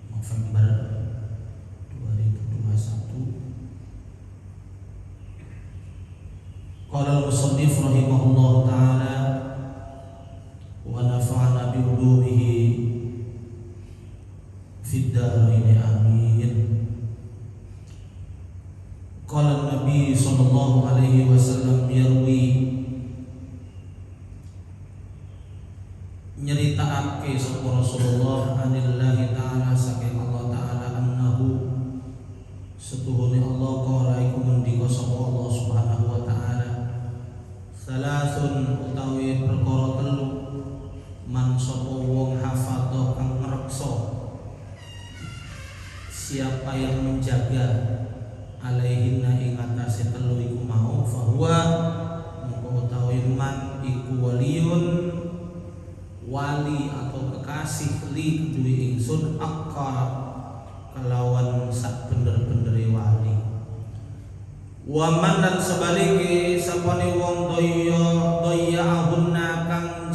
November 2021. Qala al-musannif rahimahullah ta'ala wa nafa'ana bi ulumihi fid dharain amin. Qala Nabi sallallahu alaihi wasallam yarwi nyeritaake sapa Rasulullah anillahi ta'ala saking Allah ta'ala annahu setuhune Allah qala iku ngendika sapa Allah subhanahu wa ta'ala salasun utawi perkara telu man sapa wong hafadha kang ngreksa siapa yang menjaga alaihinna ing atase telu iku mau fahuwa mongko utawi man iku waliyun wali atau kekasih li duwe ingsun akka kelawan sak bener-benere wali. Wa man lan sebalike sapane wong doya ahunna kang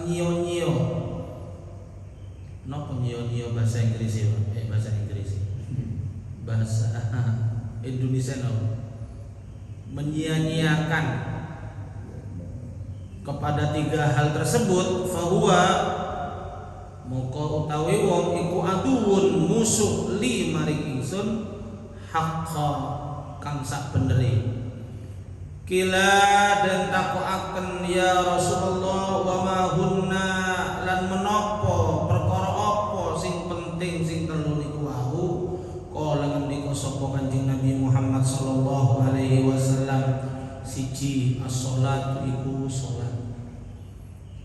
nyiyo-nyiyo. Napa nyiyo-nyiyo bahasa Inggris ya? Bahasa Inggris. Bahasa Indonesia no. Menyia-nyiakan kepada tiga hal tersebut fahuwa moko utawi wong iku aduun musuh li maring ingsun haqqa kang sak benere. Kila dan takoaken ya Rasulullah wa ma hunna lan menapa perkara apa sing penting sing telu niku wau. Kala ngendika sapa Kanjeng Nabi Muhammad sallallahu alaihi wasallam siji as-shalat iku salat.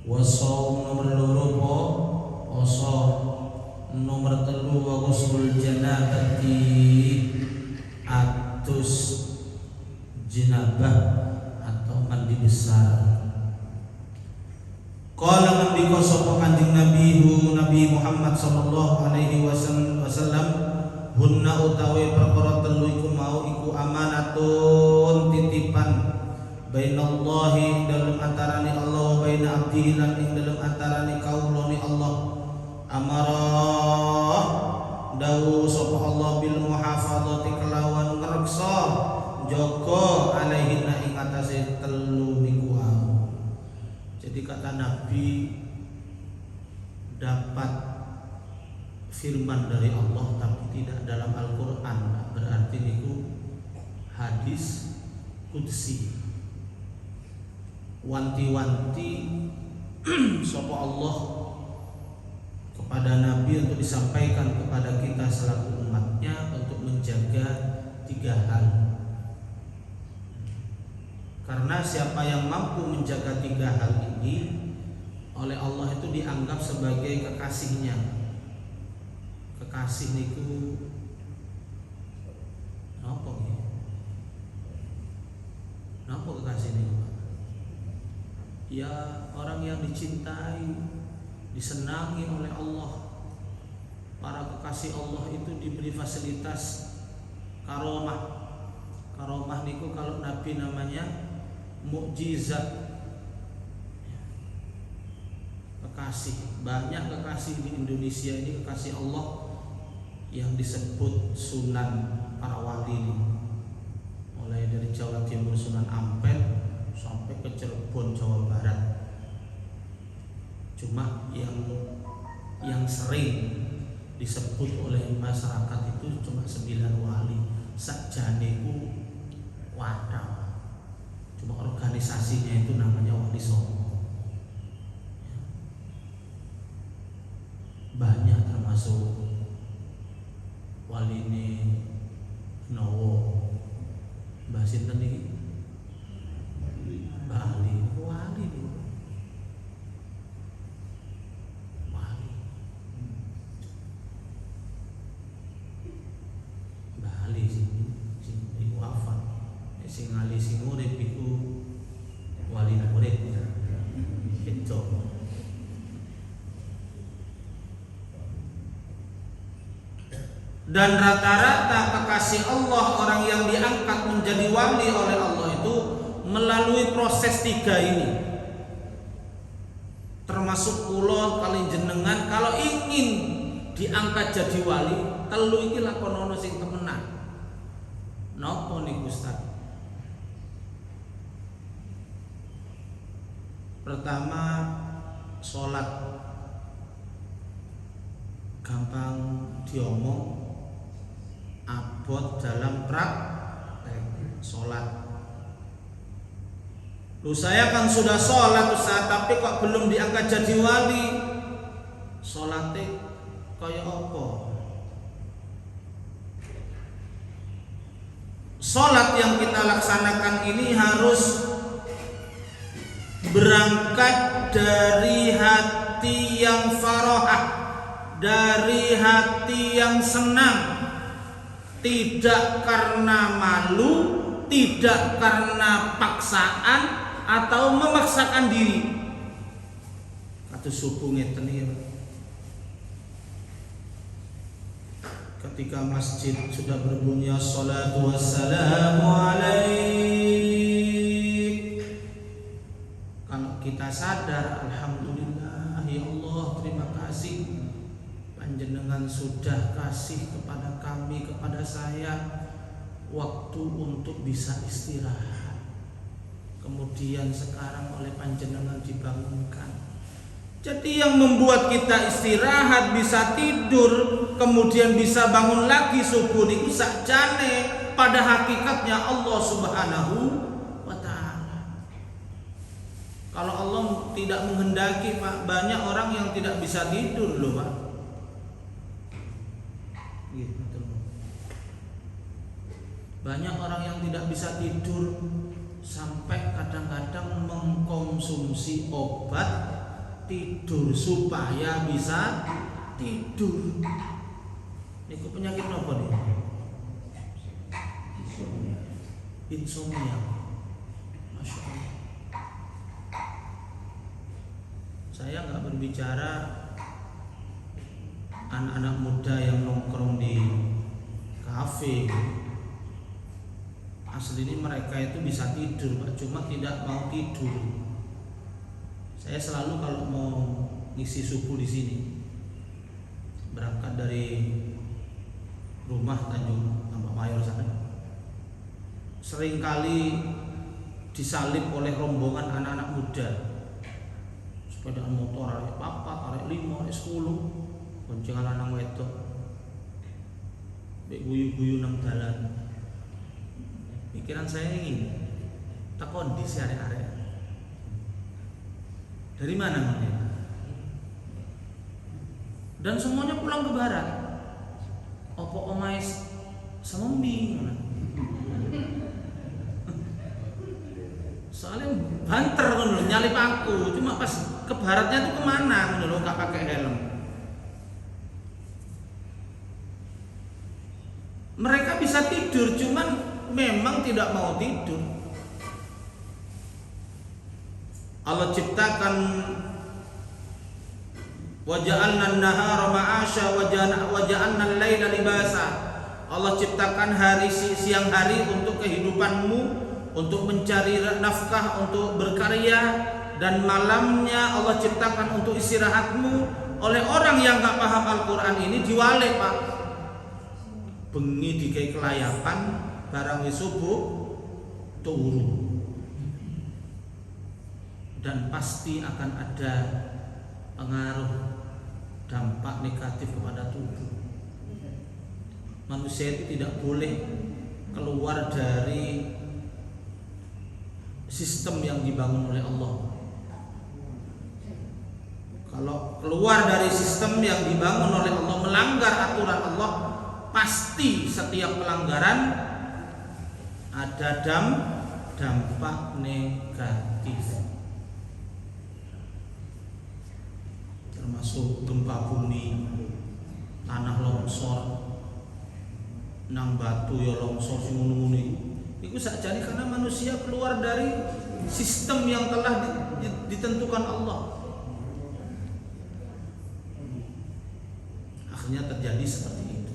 Wasau nomor loro po poso nomor telu wa ghusl janabati atus jenabah atau mandi besar. Qala ngendika sapa Kanjeng Nabi Muhammad sallallahu alaihi wasallam hunna utawi perkara telu iku mau iku amanatun titipan bainallahi dalam antarane Allah wa baina abdihi lan ing dalam antarane kaulane Allah amara dawu sapa Allah bil muhafadzati kelawan ngreksa jaga alaihinna ing atase telu niku. Jadi kata Nabi dapat firman dari Allah tapi tidak dalam Al-Qur'an, berarti niku hadis qudsi. Wanti-wanti sapa Allah kepada Nabi untuk disampaikan kepada kita selaku umatnya untuk menjaga tiga hal. Karena siapa yang mampu menjaga tiga hal ini oleh Allah itu dianggap sebagai kekasihnya. Kekasih niku napa nggih? Napa kekasih niku? Ya orang yang dicintai, disenangi oleh Allah. Para kekasih Allah itu diberi fasilitas karomah. Karomah niku kalau Nabi namanya mukjizat. Kekasih, banyak kekasih di Indonesia ini kekasih Allah yang disebut sunan para wali. Mulai dari Jawa Timur Sunan Ampel sampai ke Cirebon Jawa Barat. Cuma yang sering disebut oleh masyarakat itu cuma 9 wali. Sakjane ku wadah. Cuma organisasinya itu namanya Wali Songo. Banyak termasuk wali ini Nowo Mbah sinten niki Bali wali Bali sing wafat sing ali sing urip iku wali murid itu. Dan rata-rata kekasih Allah, orang yang diangkat menjadi wali oleh Allah itu melalui proses 3 ini. termasuk kula kali jenengan kalau ingin diangkat jadi wali, telu iki lakonono sing temenan. Napa niku Ustaz? Pertama, sholat gampang diomong, abot dalam praktek sholat. Loh, saya kan sudah sholat Ustaz, tapi kok belum diangkat jadi wali? Sholatnya kaya apa? Sholat yang kita laksanakan ini harus berangkat dari hati yang farahah, dari hati yang senang, tidak karena malu, tidak karena paksaan atau memaksakan diri. Kados subuh ngeten iki. Ketika masjid sudah berbunyi assalatu wassalamu alaik, kalau kita sadar, alhamdulillah ya Allah, terima kasih panjenengan sudah kasih kepada kami, kepada saya waktu untuk bisa istirahat. Kemudian sekarang oleh panjenengan dibangunkan. Jadi yang membuat kita istirahat, bisa tidur, kemudian bisa bangun lagi subuh niku sakjane pada hakikatnya Allah Subhanahu wa taala. Kalau Allah tidak menghendaki, Pak, banyak orang yang tidak bisa tidur loh, Pak. Gitu. Banyak orang yang tidak bisa tidur sampai kadang-kadang mengkonsumsi obat tidur supaya bisa tidur. Niku penyakit apa nih? Insomnia. Masya Allah. Saya nggak berbicara anak-anak muda yang nongkrong di kafe. Aslinya mereka itu bisa tidur, Pak, cuma tidak mau tidur. Saya selalu kalau mau ngisi subuh di sini, berangkat dari rumah Tanjung Tambak Mayor sana, seringkali disalib oleh rombongan anak-anak muda, sepedaan motor arek 4, arek 5, arek 10, boncengan lanang wedok, mbek guyu-guyu nang dalan. Pikiran saya ini, tak kondisi arek-arek. Dari mana mereka? Dan semuanya pulang ke barat. Opo omais semembi. Soalnya banter kan, nyalip aku. Cuma pas ke baratnya tuh kemana? Nggak pakai helm. Mereka bisa tidur, cuman memang tidak mau tidur. Allah ciptakan waja'alna an-nahara ma'asya waja'alna al-laila libasa. Allah ciptakan siang hari untuk kehidupanmu, untuk mencari nafkah, untuk berkarya, dan malamnya Allah ciptakan untuk istirahatmu. Oleh orang yang enggak paham Al-Qur'an ini diwale, Pak. Bengi dikai kelayapan, barang wis subuh turu. Dan pasti akan ada pengaruh dampak negatif kepada tubuh. Manusia itu tidak boleh keluar dari sistem yang dibangun oleh Allah. Kalau keluar dari sistem yang dibangun oleh Allah, melanggar aturan Allah, pasti setiap pelanggaran ada dampak negatif. Termasuk gempa bumi, tanah longsor, nang batu ya longsor sing ngono-ngono iku sakjane karena manusia keluar dari sistem yang telah ditentukan Allah. Akhirnya terjadi seperti itu.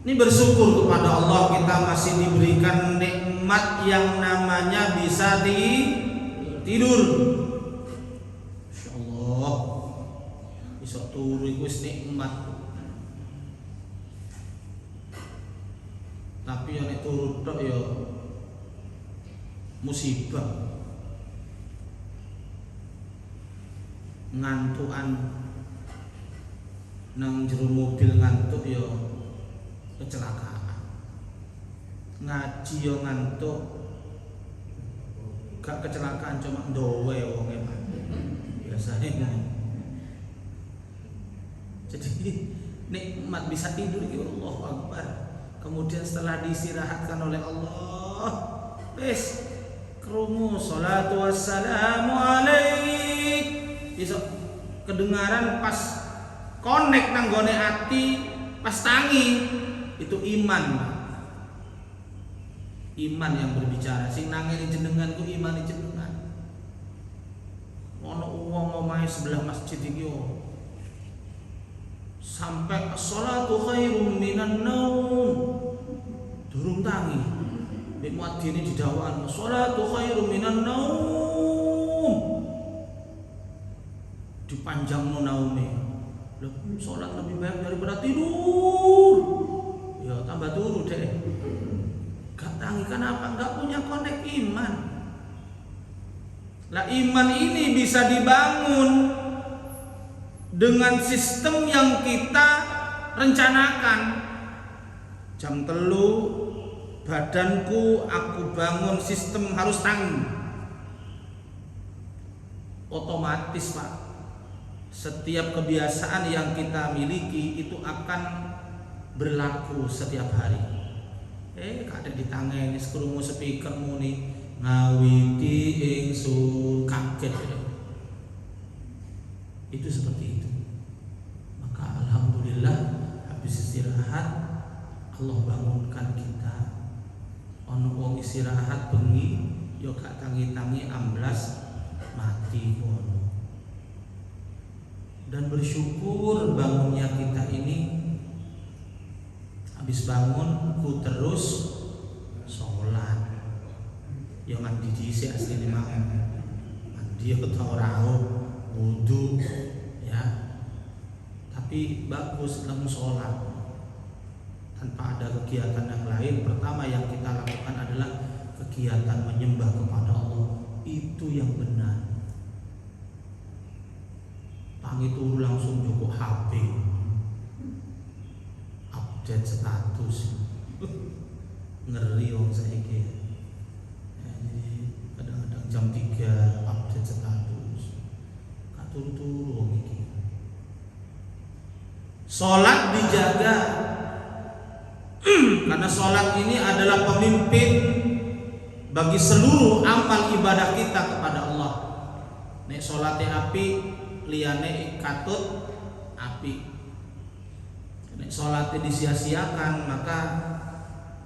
Ini bersyukur kepada Allah, kita masih diberikan nikmat yang namanya bisa tidur. Insyaallah iso turu iku wis nikmat. Tapi yang nek turu tok ya musibah. Ngantukan nang jero mobil ngantuk ya kecelakaan. Ngaji ya ngantuk gak kecelakaan cuma ndowe wonge biasanya. Jadi nikmat bisa tidur iki Allahu Akbar. Kemudian setelah diistirahatkan oleh Allah, wis krungu sholatu wassalamu alaik. Bisa kedengaran pas connect nang gone ati, pas tangi itu iman. Iman yang berbicara. Sing nangeni jenengan ku iman jenengan. Ono wong omahe sebelah masjid iki sampai as-sholatu khairum minan naum. Durung tangi. Nek muadzine didhawakan as-sholatu khairum minan naum. Dipanjangno naume. Loh, sholat lebih baik daripada tidur. Ya tambah turu deh. Gak tangi kenapa? Gak punya konek iman. Lah iman ini bisa dibangun dengan sistem yang kita rencanakan. Jam 3 badanku aku bangun sistem harus tangi. Otomatis Pak, setiap kebiasaan yang kita miliki itu akan berlaku setiap hari. Kadang ditangeni krungu speaker muni ngawiti ingsun kaget. Itu seperti itu. Maka alhamdulillah habis istirahat Allah bangunkan kita. Ono wong istirahat bengi yo gak tangi-tangi amblas mati ngono. Dan bersyukur bangunnya kita ini, habis bangun ku terus sholat. Ya mandi dhisik asline mah. Mandi utawa ora wudu ya. Tapi bagus kamu sholat tanpa ada kegiatan yang lain. Pertama yang kita lakukan adalah kegiatan menyembah kepada Allah. Itu yang benar. Tangi turu langsung joko HP, update status. Ngeri wong saiki. Jadi kadang-kadang jam 3 update status. Gak turu-turu wong iki. Salat dijaga. Karena salat ini adalah pemimpin bagi seluruh amal ibadah kita kepada Allah. Nek salate api liyane katut api. Nek salate disia-siakan maka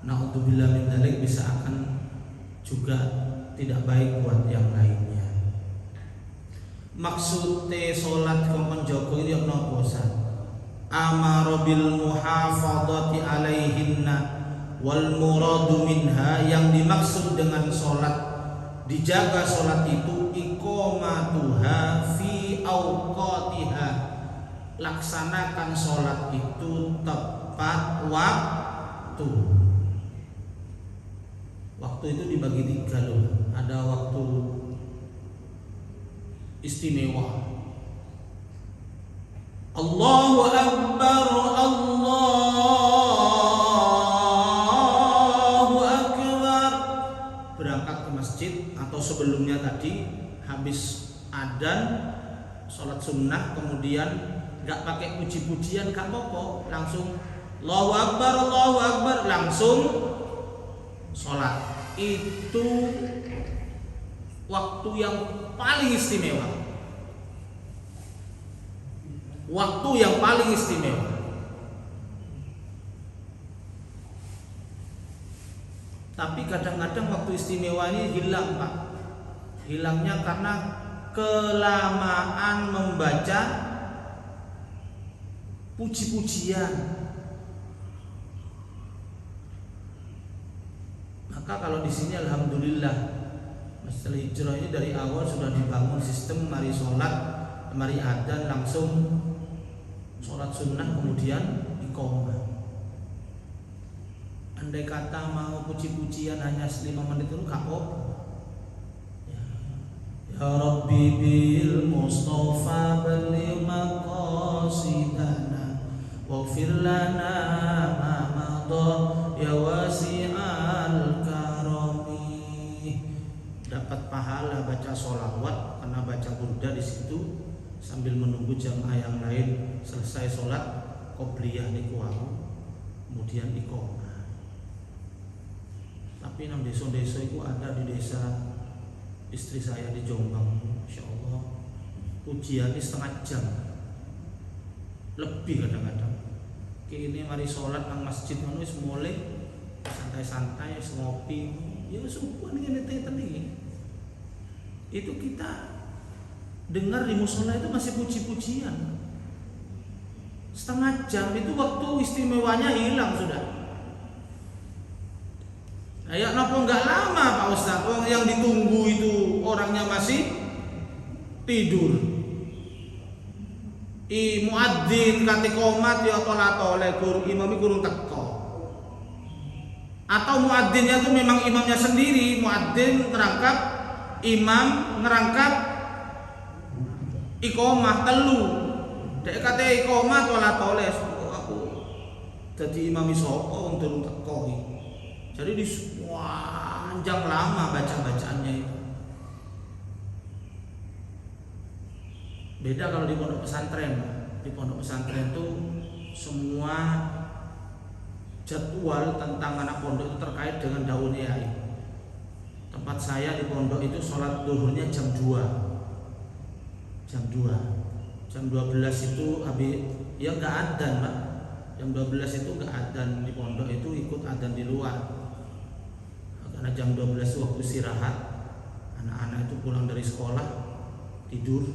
naudzubillah min dzalik bisa akan juga tidak baik buat yang lainnya. Maksudnya salat kongkon jogo iki napa Ustaz? Amara bil muhafadzati alaihinna wal muradu minha, yang dimaksud dengan salat dijaga salat itu iqamatuha fi awqatiha, laksanakan salat itu tepat waktu. Waktu itu dibagi 3 loh. Ada waktu istimewa. Allahu Akbar, Allahu Akbar. Berangkat ke masjid atau sebelumnya tadi habis adzan sholat sunnah, kemudian gak pakai puji-pujian gak apa-apa, langsung Allahu Akbar langsung sholat. Itu waktu yang paling istimewa. Waktu yang paling istimewa. Tapi kadang-kadang waktu istimewa ini hilang Pak. Hilangnya karena kelamaan membaca puji-pujian. Maka kalau di sini alhamdulillah Masjidil Hijrah ini dari awal sudah dibangun sistem mari sholat, mari adzan langsung sholat sunnah kemudian iqamah. Andai kata mau puji-pujian hanya 5 menit itu gak apa-apa. Ya Rabbi bil Mustafa balligh maqasidana waghfir lana ma madha ya wasi'al karami. Dapat pahala baca sholawat karena baca burda di situ sambil menunggu jamaah yang lain selesai sholat qobliyah niku wau kemudian iqamah. Tapi nang desa-desa itu ada di desa istri saya di Jombang, Masya Allah, ujiannya setengah jam lebih kadang-kadang. Kini mari sholat nang masjid manusia mulai santai-santai, ngopi, ya subuhan ini tadi. Itu kita dengar di musola itu masih puji-pujian. Setengah jam itu waktu istimewanya hilang sudah. Ya kenapa enggak lama Pak Ustaz? Orang yang ditunggu itu orangnya masih tidur. Muadzin kate qomat ya tola-tole imami kurung teko. Atau muadzinnya itu memang imamnya sendiri, muadzin ngerangkap, imam ngerangkap iqamah telu. Dek kate iqamah tola-tole aku dadi imami sapa wong durung teko iki. Jadi di panjang lama baca-bacaannya itu. Beda kalau di pondok pesantren. Di pondok pesantren itu semua jadwal tentang anak pondok itu terkait dengan daun yai. Tempat saya di pondok itu sholat duhurnya jam 2. Jam 2. Jam 12 itu habis ya enggak adzan, Pak. Jam 12 itu enggak adzan di pondok, itu ikut adzan di luar. Karena jam 12 waktu istirahat, anak-anak itu pulang dari sekolah tidur,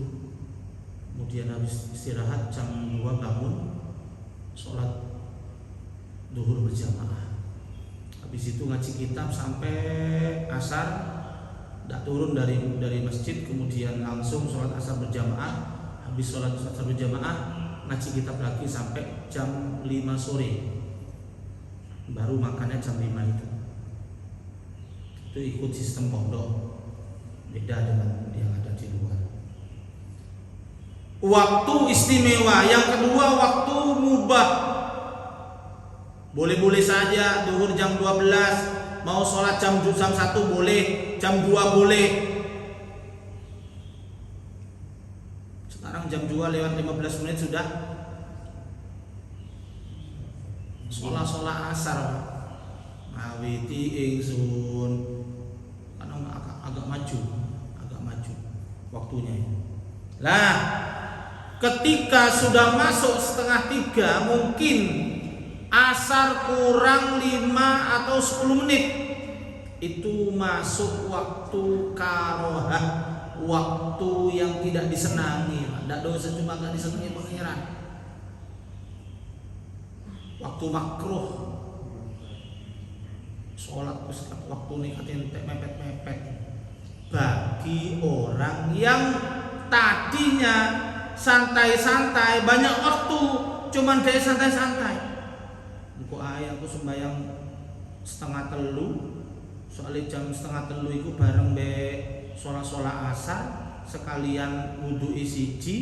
kemudian habis istirahat jam 2 bangun sholat duhur berjamaah. Habis itu ngaji kitab sampai asar, tidak turun dari masjid, kemudian langsung sholat asar berjamaah. Habis sholat asar berjamaah ngaji kitab lagi sampai jam 5 sore, baru makannya jam 5 itu. Itu ikut sistem pondok, beda dengan yang ada di luar. Waktu istimewa yang kedua, waktu mubah. Boleh-boleh saja duhur jam 12, mau sholat jam 1 boleh, jam 2 boleh. Sekarang jam 2 lewat 15 menit sudah sholat asar. Ngawiti ingsun karena agak maju waktunya. Lah, ketika sudah masuk 2:30 mungkin asar kurang 5 atau 10 menit itu masuk waktu karohah, waktu yang tidak disenangi. Tidak dosa cuma gak disenangi pengiran, waktu makruh. Sholat waktu nih katanya mepet-mepet. Bagi orang yang tadinya santai-santai, banyak waktu, cuman dia santai-santai. Engko ae aku sembayang 2:30, soalnya jam 2:30 itu bareng be sholat asar, sekalian wudu siji,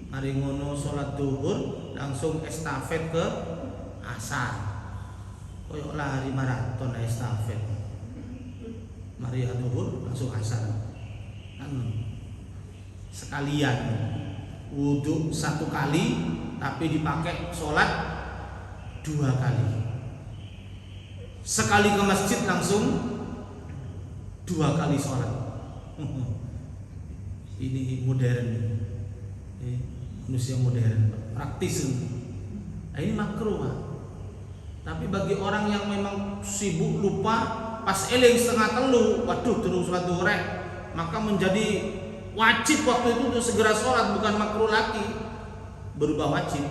mari ngono sholat duhur, langsung estafet ke asar. Koyok lari maraton estafet. Mari duhur langsung asar. Kan sekalian wudu 1 kali tapi dipakai sholat 2 kali. Sekali ke masjid langsung 2 kali sholat. Ini modern, manusia modern, praktis. Nah, ini makruh, Pak. Tapi bagi orang yang memang sibuk lupa, pas eling 2:30, waduh terus sholat duhur, maka menjadi wajib waktu itu untuk segera sholat, bukan makruh lagi, berubah wajib.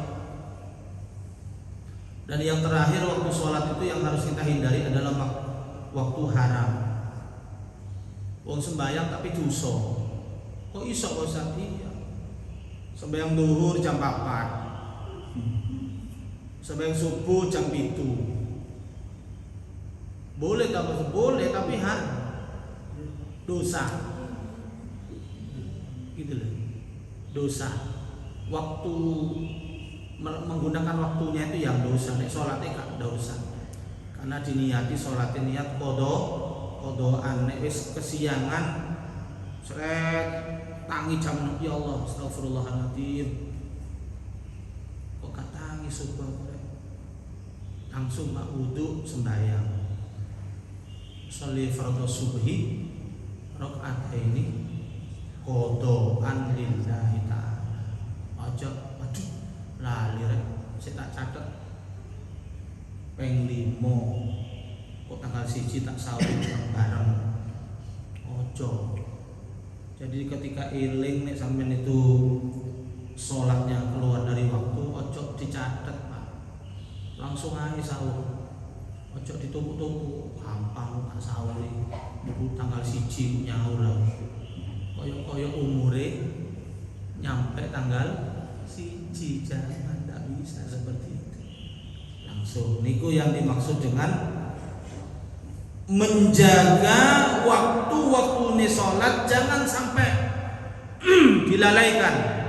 Dan yang terakhir waktu sholat itu yang harus kita hindari adalah waktu haram. Wong sembayang tapi dosa. Kok iso kok Ustaz? Iya. Sembayang duhur jam 4. Sembayang subuh jam 7. Boleh tapi dosa. Gitu loh. Dosa. Waktu menggunakan waktunya itu yang dosa. Nek salatnya gak dosa. Karena diniati salatnya niat kodoan. Nek wis kesiangan seret tangi jam ya Allah astagfirullahaladzim. Kok gak tangi subuh langsung mak wudu sembahyang. Sholli fardhu subhi rakaataini kodoan lillahi ta'ala. Aja aduh lali rek sik tak catet peng 5 kok tanggal 1 tak sahur bareng. Ojo. Jadi ketika eling nek sampean itu sholatnya keluar dari waktu, ojo dicatat Pak. Langsung aja sahur. Ojo ditumpuk-tumpuk, gampang tak sahur iki. Tanggal 1 nyaur lah. Koyo umure nyampe tanggal 1 jangan tidak bisa seperti itu. Langsung niku yang dimaksud dengan menjaga waktu-waktu ini sholat jangan sampai dilalaikan.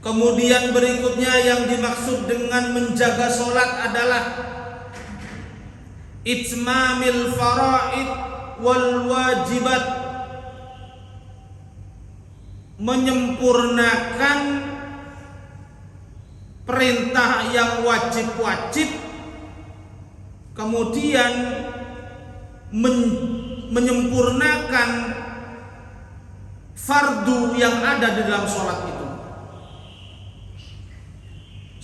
Kemudian berikutnya yang dimaksud dengan menjaga sholat adalah itmamil faraid wal wajibat, menyempurnakan perintah yang wajib-wajib, kemudian menyempurnakan fardu yang ada di dalam sholat itu.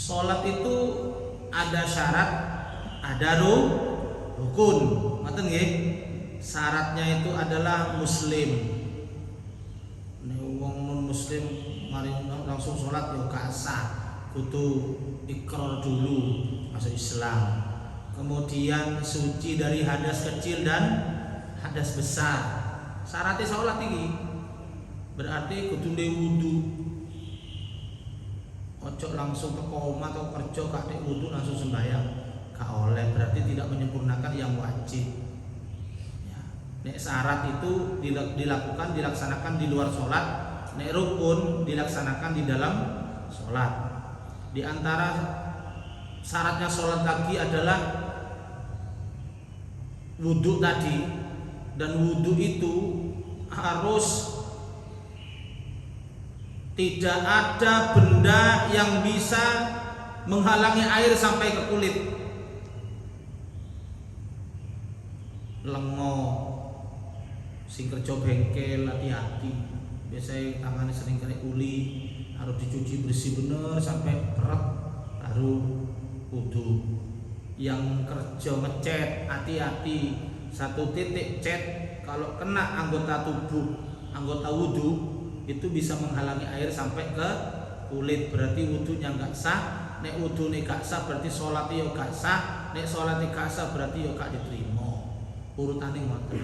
Sholat itu ada syarat, ada rukun. Ngoten nggih? Syaratnya itu adalah muslim. Nek wong non muslim mari langsung sholat ya gak sah. Kudu ikrar dulu masuk Islam. Kemudian suci dari hadas kecil dan hadas besar. Syaratnya sholat ini berarti kudu wudu. Ojo langsung ke koma atau kerja gak wudu langsung sembahyang, gak oleh, berarti tidak menyempurnakan yang wajib. Ya. Nek syarat itu dilaksanakan di luar sholat, nek rukun dilaksanakan di dalam sholat. Di antara syaratnya sholat lagi adalah wudhu tadi, dan wudhu itu harus tidak ada benda yang bisa menghalangi air sampai ke kulit. Lengo, sing kerja bengkel hati-hati. Biasanya tangannya sering kena uli, harus dicuci bersih bener sampai keret baru wudhu. Yang kerja ngecat hati-hati, 1 titik cat kalau kena anggota tubuh, anggota wudhu itu bisa menghalangi air sampai ke kulit, berarti wudhunya nggak sah. Nek wudhunya gak sah berarti sholatnya gak sah. Nek sholatnya gak sah berarti gak diterima. Urutannya ngoten.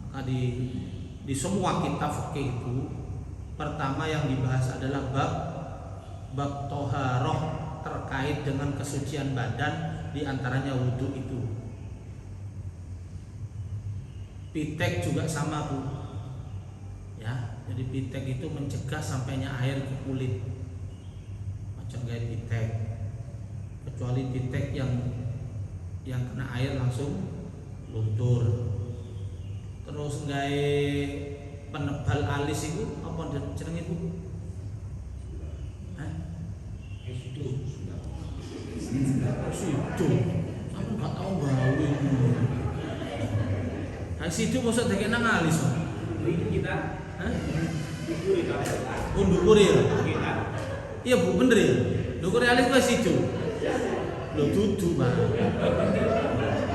Maka di semua kitab fikih itu pertama yang dibahas adalah bab toharoh terkait dengan kesucian badan, diantaranya wudhu itu. Pitek juga sama Bu. Ya, jadi pitek itu mencegah sampainya air ke kulit. Macam kayak pitek. Kecuali pitek yang kena air langsung luntur. Terus gawe penebal alis itu apa jenenge Bu? Hah? Sidu. Aku enggak tahu gawe. Sidu mosok dek nang alis. Kita Ndukure ya? Iya Bu, bener ya? Ndukure alis kuwi sidu. Lho dudu, Pak.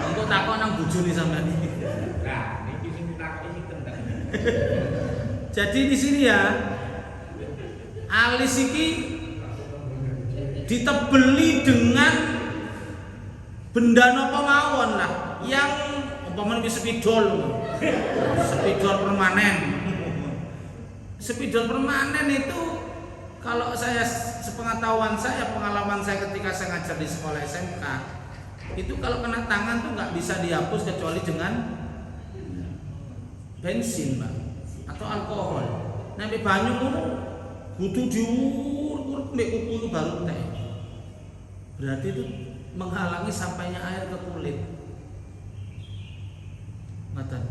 Engko takon nang bojone sampean iki. Nah, niki sing ditakoki sinten. Jadi di sini ya, alis iki ditebeli dengan benda napa mawon lah, yang umpamane wis spidol. Spidol permanen. Spidol permanen itu kalau saya sepengetahuan saya, pengalaman saya ketika saya ngajar di sekolah SMK, itu kalau kena tangan tuh nggak bisa dihapus kecuali dengan bensin, Mbak, atau alkohol. Nek banyu ngono kudu diurut mbek kuku baru teh. Berarti itu menghalangi sampainya air ke kulit. Ngoten.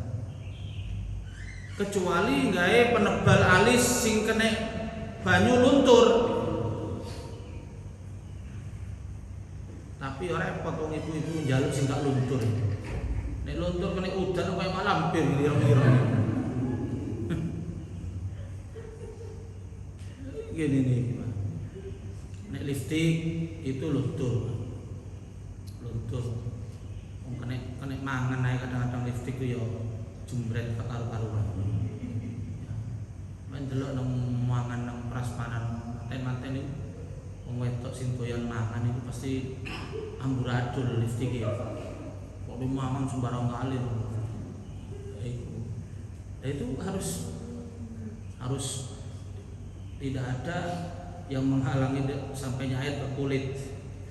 Kecuali gawe penebal alis sing kena banyu luntur. Tapi ora repot wong ibu-ibu njaluk sing gak luntur. Nek luntur kena udan kaya mak lampir kira-kira. Gini nih, nek lipstick itu luntur. Wong kena mangan ae kadang-kadang lipstick ku ya jembret karo-karuan. Men delok nang mangan nang prasmanan manten-manten niku wong wedok sing doyan mangan itu pasti amburadul lipstick ya. Kok mangan sembarang kali. Itu harus tidak ada yang menghalangi sampainya air ke kulit,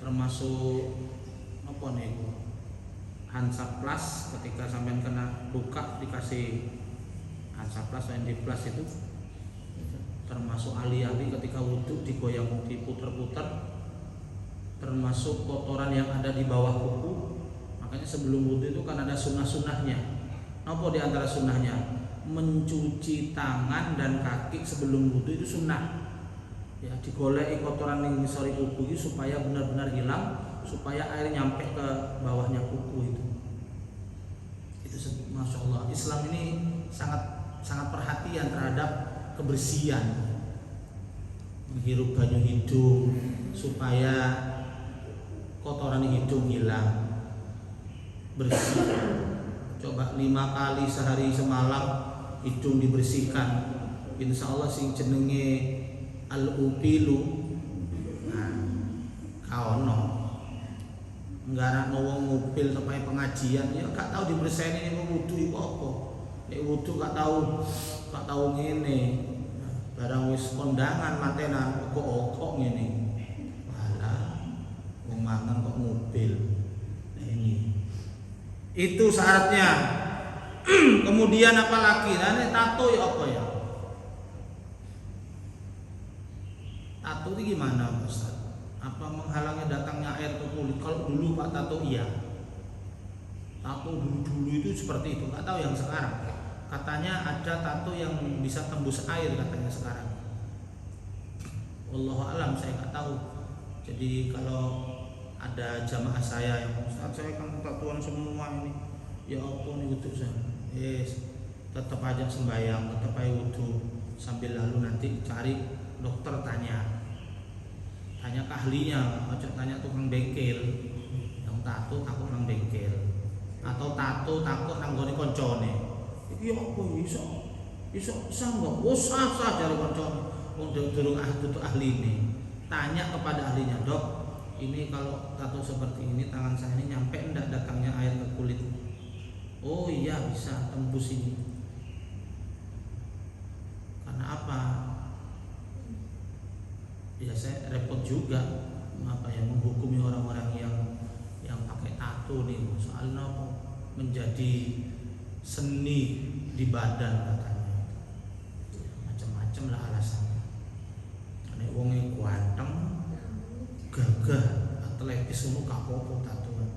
termasuk apa nih, Hansaplast ketika sampai kena luka dikasih Hansaplast atau Endiplast itu, termasuk alih-alih ketika wudhu digoyang diputer-puter, termasuk kotoran yang ada di bawah kuku. Makanya sebelum wudhu itu kan ada sunnah-sunnahnya. Apa di antara sunnahnya? Mencuci tangan dan kaki sebelum wudhu itu sunnah. Ya, digoleki kotoran yang ngisori kuku itu supaya benar-benar hilang, supaya air nyampe ke bawahnya kuku itu. Itu masya Allah. Islam ini sangat perhatian terhadap kebersihan. Menghirup banyu hidung supaya kotoran hidung hilang, bersih. Coba 5 kali sehari semalam hidung dibersihkan, insya Allah sing jenenge al-upilu kaono nggarakno wong ngupil sampai pengajian ya gak tahu dibersihne ini wudu iku apa. Nek wudu gak tahu ngene, barang wis kondangan matenan kok ngene. Walah wong mangan kok ngupil. Nah ini itu syaratnya. Kemudian apa lagi? Nah, tato ya apa ya? Tato itu gimana, Ustaz? Apa menghalangi datangnya air ke kulit? Kalau dulu Pak tato iya. Tato dulu itu seperti itu. Nggak tahu yang sekarang. Katanya ada tato yang bisa tembus air katanya sekarang. Wallahu alam, saya nggak tahu. Jadi kalau ada jamaah saya yang Ustaz saya kan tatoan semua ini, ya apa nih wudu saya? Yes, tetap aja sembahyang, tetap aja wudu, sambil lalu nanti cari dokter, tanya ke ahlinya, ojo tanya tukang bengkel. Yang tato takut nang bengkel, atau tato takut nang gone koncone. Iki apa iso sanggup? Usah cari koncone. Wong durung ahli ini. Tanya kepada ahlinya, "Dok, ini kalau tato seperti ini tangan saya ini nyampe enggak datangnya air ke kulit?" "Oh iya bisa tembus ini." Karena apa? Ya saya repot juga menghukumi orang-orang yang pakai tato nih, soalnya apa? Menjadi seni di badan katanya. Macam-macam lah alasannya. Nek wong e ganteng, gagah, atletis ngono gak apa-apa tatoan.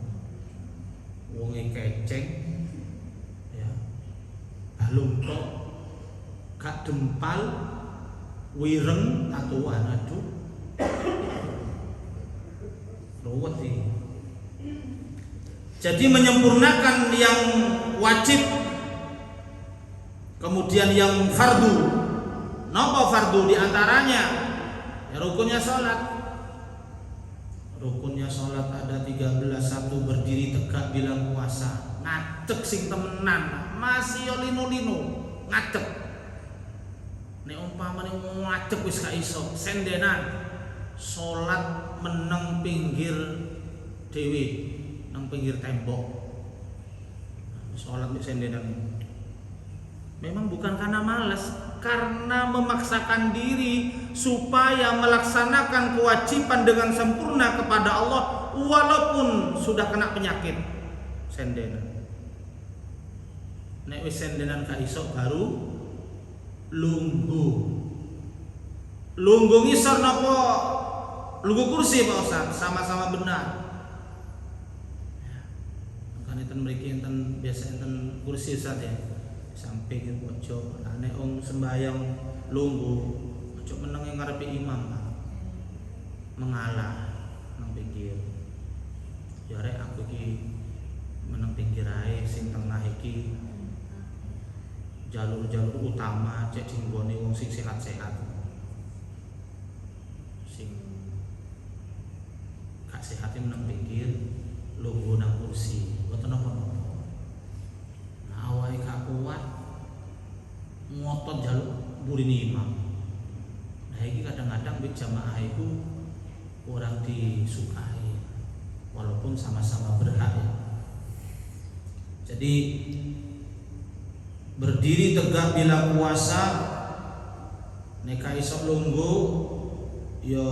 Wong e keceng, ya, balung tok, gak dempal, wireng tatoan, aduh. Ruwet ini. Jadi menyempurnakan yang wajib, kemudian yang fardu. Napa fardu diantaranya? Ya rukunnya sholat. Rukunnya sholat ada 13. 1 berdiri tegak bilang puasa. Ngadeg sing temenan, masih yo lino-lino, ngadeg. Nek umpamane ngadeg wis gak iso, sendenan. Sholat meneng pinggir dewi, nang pinggir tembok. Sholat mek sendenan. Memang bukan karena malas, karena memaksakan diri supaya melaksanakan kewajiban dengan sempurna kepada Allah walaupun sudah kena penyakit sendenan. Nek wis sendenan gak iso baru lungguh. Lungguh ngisor napa lungguh kursi Pak Ustaz, sama-sama benar. Kan enten mriki enten biasa enten kursi Ustaz ya. Samping pojok, nek wong sembayang lungguh, ojo meneng ngarepe imam, Pak. Mengalah nang pinggir. Ya rek aku iki meneng pinggir ae, sing tengah iki jalur-jalur utama cek dinggone wong sing sehat-sehat. Sing gak sehat meneng pinggir, lungguh nang kursi. Mboten napa-napa. Awake gak kuat ngotot jaluk burini imam. Nah iki kadang-kadang bik jamaah itu kurang disukai walaupun sama-sama berhak ya. Jadi berdiri tegak bila puasa neka isok lungguh yo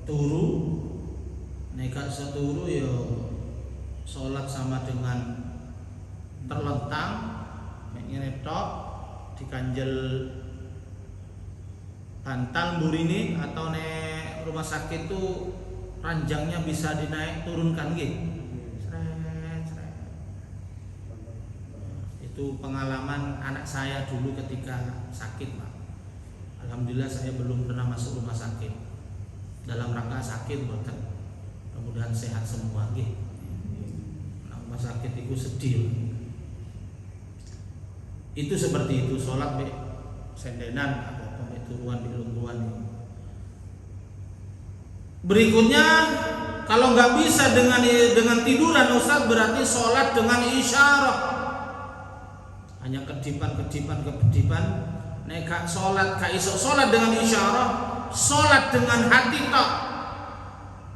turu, neka isok turu yo sholat sama dengan terlentang ngene tok dikanjel bantal mburine atau nek rumah sakit tuh ranjangnya bisa dinaik turunkan nggih. Itu pengalaman anak saya dulu ketika sakit, Pak. Alhamdulillah saya belum pernah masuk rumah sakit. Dalam rangka sakit mboten. Mudah-mudahan sehat semua nggih. Nah, rumah sakit itu sedih. Itu seperti itu, sholat be sendenan atau turuan di lungguan. Berikutnya kalau nggak bisa dengan tiduran Ustaz, berarti sholat dengan isyarah. Hanya kedipan, nek gak sholat gak iso sholat dengan isyarah, sholat dengan hati tok.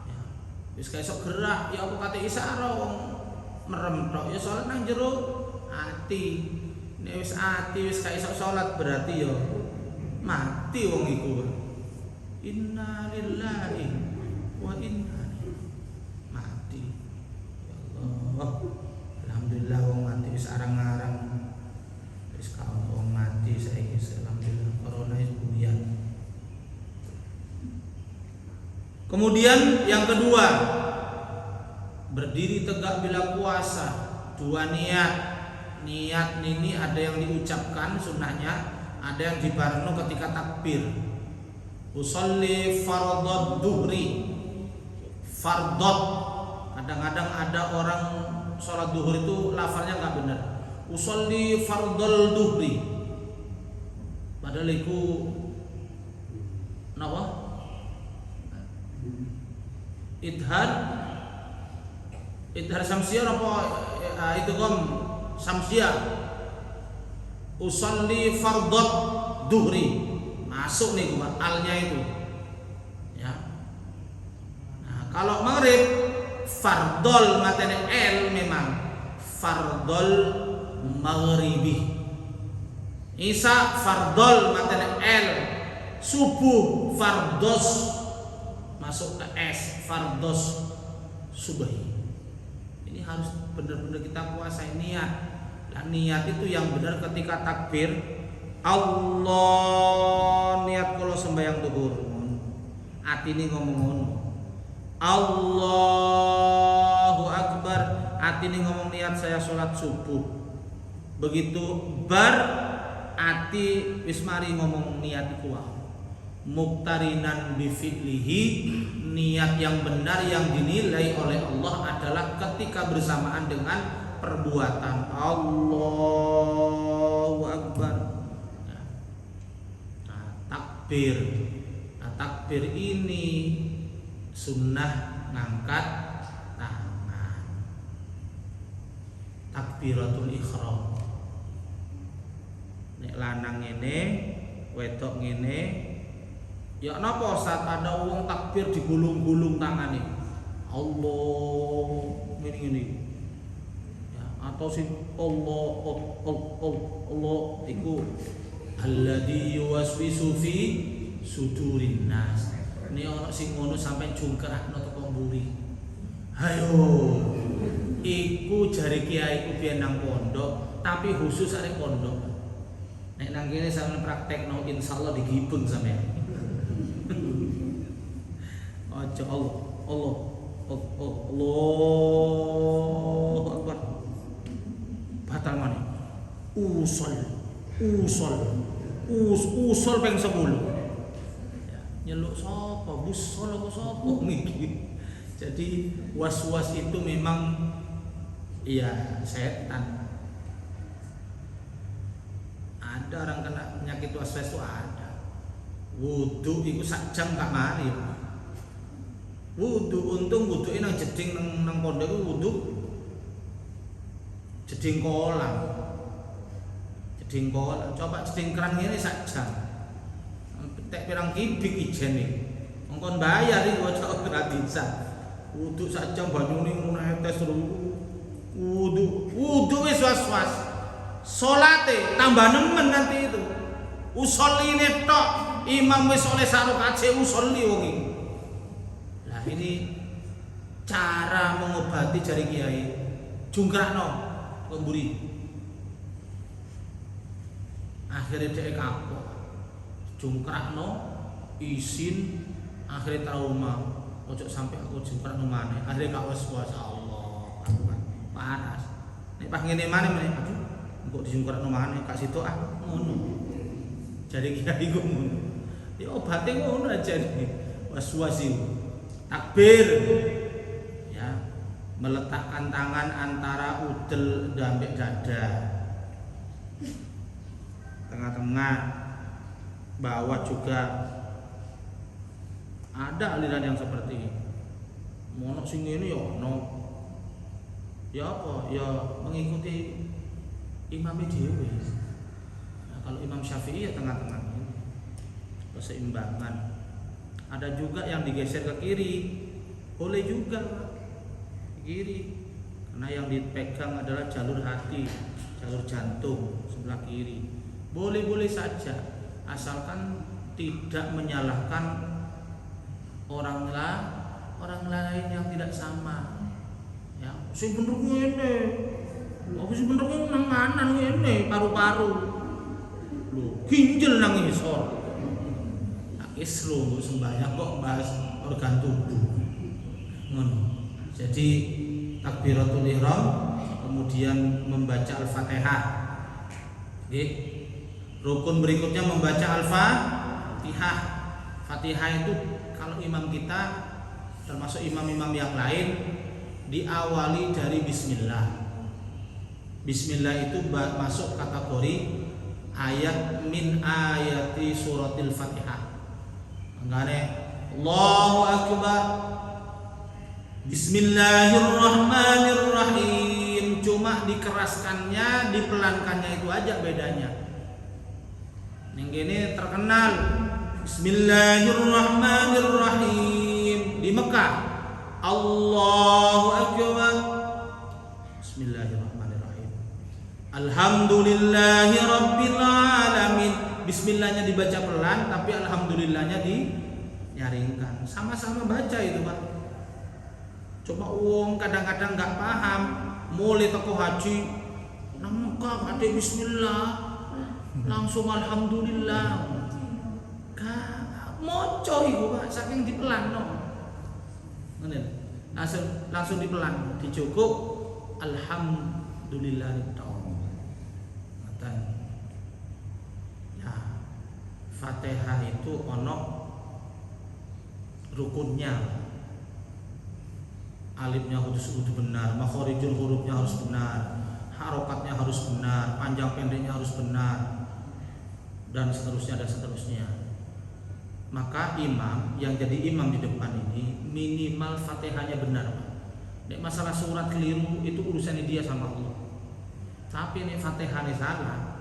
Ya, wis gak iso gerak, ya apa kate isyarah wong merem tok, ya sholat nang jero hati. Nek wis ati wis gak iso salat berarti yo mati wong iku. Inna lillahi wa inna ilaihi mati. Ya Allah. Alhamdulillah wong mati wis arang-arang. Wis kaon wong mati saiki alhamdulillah corona wis buyar. Kemudian yang kedua, berdiri tegak bila puasa, dua niat. Niat ini ada yang diucapkan sunnahnya, ada yang dibarno ketika takbir. Usolli fardhad duhri. Fardhad. Kadang-kadang ada orang sholat duhur itu lafalnya nggak benar. Usolli fardhal duhri. Padahal itu napa? Idhar samsiyah apa itu kom samsiyah. Usolli fardhad duhri. Masuk nih gua alnya itu. Ya. Nah, kalau maghrib fardhol matene l memang fardhol maghribi. Isya fardhol matene l. Subuh fardos masuk ke s fardos subuhi. Ini harus benar-benar kita kuasai niat. Dan niat itu yang benar ketika takbir Allah, niat kalau sembahyang duhur ati ini ngomong Allahu Akbar, ati ini ngomong niat saya sholat subuh. Begitu bar ati wismari ngomong niat iku muktarinan bifi'lihi. Niat yang benar yang dinilai oleh Allah adalah ketika bersamaan dengan perbuatan Allahu Akbar. Takbir. Nah, takbir ini sunnah ngangkat tangan. Takbiratul ihram. Nek lanang ngene, wedok ngene, ya napa saat ada wong takbir digulung-gulung tangane. Allah ngene-ngene. Ya, atau sing Allah iku alladzi yuwaswisu fi sudurin nas. Ini ana sing ngono sampai jungkrakno teko mburi. Hayo, iku jare kiai ku biyen nang pondok, tapi khusus arek pondok. Nek nang kene sampeyan praktekno insyaallah digibeng sampeyan. Aja Allah Akbar. Batal maneh. Usul ping 10. Ya, nyeluk sapa? Busol apa sapa niki? Jadi was-was itu memang ya setan. Ada orang kena penyakit was-was itu ada. Wudu itu sak jam gak mari. Wudu untung wuduke nang jeding nang pondok itu wudu jeding kolam. Jeding kolam. Coba jeding keran ngene sak jam. Tek pirang kibik ijene. Engkon bayar iki ojo gratisan. Wudu sak jam banyune ngono netes terus. Wudu wis was-was. Salate tambah nemen nanti itu. Usoline tok, imam wis oleh sarokat usoli wong iki. Lah ini cara mengobati jari kiai. Jungkrakno kemburi. Akhirnya dhek kapok. Jungkrakno isin akhirnya trauma. Ojo sampai aku jungkrakno maneh. Akhirnya gak was-was Allah. Panas. Nek pas ngene maneh aduh kok dijungkrakno maneh gak situ ngono. Jadi kiai ku ngono. Ya obate ngono aja nih. Was-was itu. Takbir. Ya, meletakkan tangan antara udel dan dada. Tengah-tengah, bawah juga. Ada aliran yang seperti ini. Mono sing ngene ya ono. Ya apa? Ya mengikuti imam dhewe. Nah, kalau Imam Syafi'i ya tengah-tengah ini. Keseimbangan. Ada juga yang digeser ke kiri. Boleh juga ke kiri. Karena yang dipegang adalah jalur hati, jalur jantung sebelah kiri. Boleh-boleh saja asalkan tidak menyalahkan orang lain yang tidak sama. Ya, sing bener ngene. Aku sing bener nang kanan ngene, paru-paru. Lho, ginjel nang isor. Nah, isru sembahyang kok bahas organ tubuh. Ngono. Jadi takbiratul ihram kemudian membaca Al-Fatihah. Nggih. Rukun berikutnya membaca Al-Fatihah. Fatihah itu kalau imam kita termasuk imam-imam yang lain diawali dari bismillah. Bismillah itu masuk kategori ayat min ayati suratil Fatihah. Mangane Allahu Akbar. Bismillahirrahmanirrahim. Cuma dikeraskannya, dipelankannya itu aja bedanya. Yang ini terkenal Bismillahirrahmanirrahim di Mekah. Allahu Akbar. Bismillahirrahmanirrahim. Alhamdulillahi Rabbil Alamin. Bismillahnya dibaca pelan, tapi alhamdulillahnya dinyaringkan. Sama-sama baca itu, Pak. Coba uang kadang-kadang nggak paham, mulai teko haji, nang Mekah ada Bismillah, langsung alhamdulillah. Moco iku Pak, saking dipelan no. Ngene. Langsung dipelan, dicukup alhamdulillah tok. Ngoten. Ya. Fatihah itu ono rukunnya. Alifnya harus benar, makharijul hurufnya harus benar, harokatnya harus benar, panjang pendeknya harus benar, dan seterusnya dan seterusnya. Maka imam yang jadi imam di depan ini minimal Fatihahnya benar, Pak. Nek masalah surat keliru itu urusannya dia sama Allah. Tapi nek Fatihahnya salah,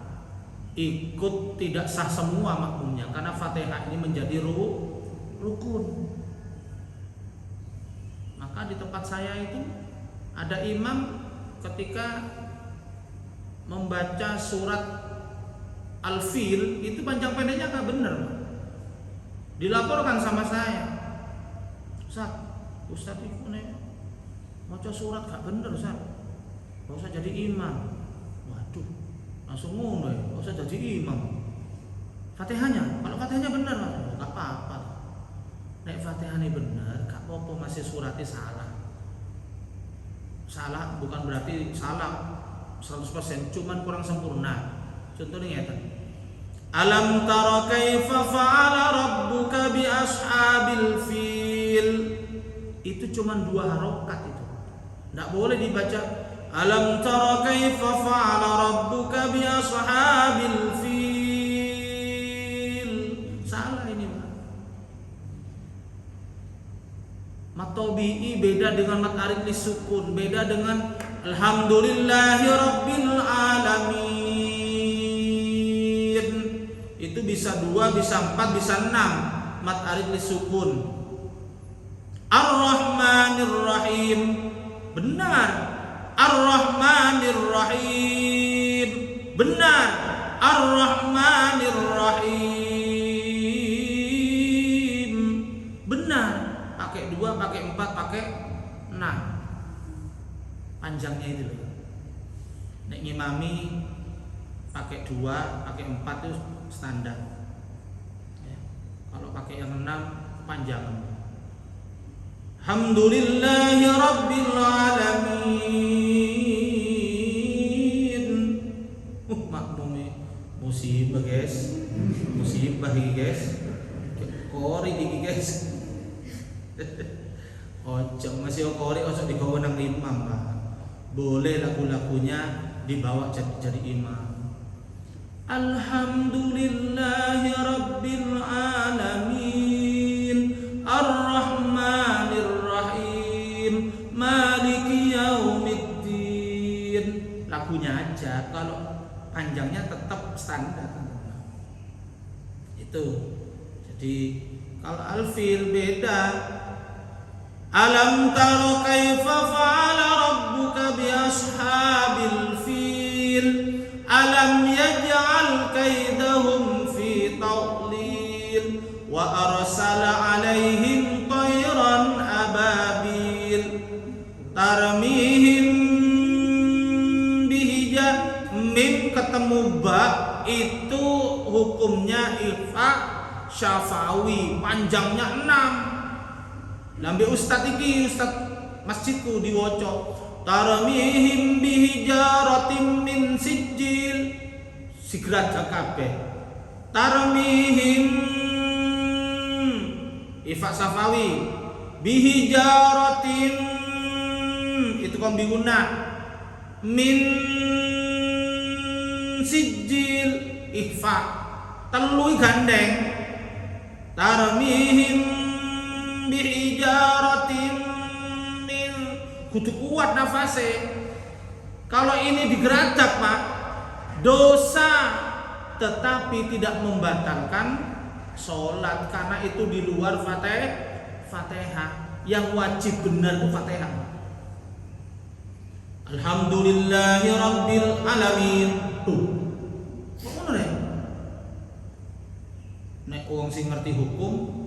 ikut tidak sah semua makmumnya karena Fatihah ini menjadi rukun. Maka di tempat saya itu ada imam ketika membaca surat Al-Fil itu panjang pendeknya nggak bener. Dilaporkan sama saya, Ustaz itu nih maca surat gak bener, Ustaz. Gak usah jadi imam. Waduh, langsung ngono ya, gak usah jadi imam. Fatihahnya, kalau Fatihahnya bener, gak apa-apa. Nek Fatihahnya bener, gak apa-apa, masih suratnya salah. Salah bukan berarti salah 100%, cuman kurang sempurna. Contohnya ngeten. Alam tara kaifa fa'ala rabbuka bi ashabil fil. Itu cuman 2 harokat itu. Enggak boleh dibaca alam tara kaifa fa'ala rabbuka bi ashabil fil. Salah ini, Pak. Mat tabi'i beda dengan mat arid lisukun, beda dengan alhamdulillahi rabbil alamin. Itu bisa 2, bisa 4, bisa 6 mat arid lisukun. Ar-Rahmanir Rahim, benar. Ar-Rahmanir Rahim, benar. Ar-Rahmanir Rahim, benar. Pakai 2, pakai 4, pakai 6. Panjangnya itu loh. Nek ngimami pakai 2, pakai 4 itu standar. Ya. Kalau pakai yang 6 panjang. Alhamdulillahi rabbil alamin. Makmum musibah guys. Musibah guys. Kori iki guys. Ojo masih kori ojo digawa nang imam, Pak. Boleh lagu-lagunya dibawa jadi imam. Alhamdulillahi rabbil alamin. Ar-Rahmanir Rahim. Maliki yaumiddin. Lagunya aja, kalau panjangnya tetap standar. Itu. Jadi kalau Al-Fil beda. Alam tara kaifa fa'ala rabbuka bi ashabil fil. Alam yaj'al kaidahum fi tadlil wa arsala 'alaihim tayran ababil tarmihim bihija. Mim ketemu ba itu hukumnya ifa syafawi, panjangnya 6. Lambe ustad iki, ustad masjidku diwaca tarmihim bihijaratin min sijil, sigrada kabeh. Tarmihim ifa safawi bihijaratin itu kombiguna min sijil ifa telu gandeng. Tarmihim bihijaratin min, kudu kuat nafase. Kalau ini digeradak, Pak, dosa, tetapi tidak membatalkan sholat karena itu di luar Fatihah. Yang wajib benar itu Fatihah. Alhamdulillahi rabbil alamin. Ngono nek. Nek wong sing ngerti hukum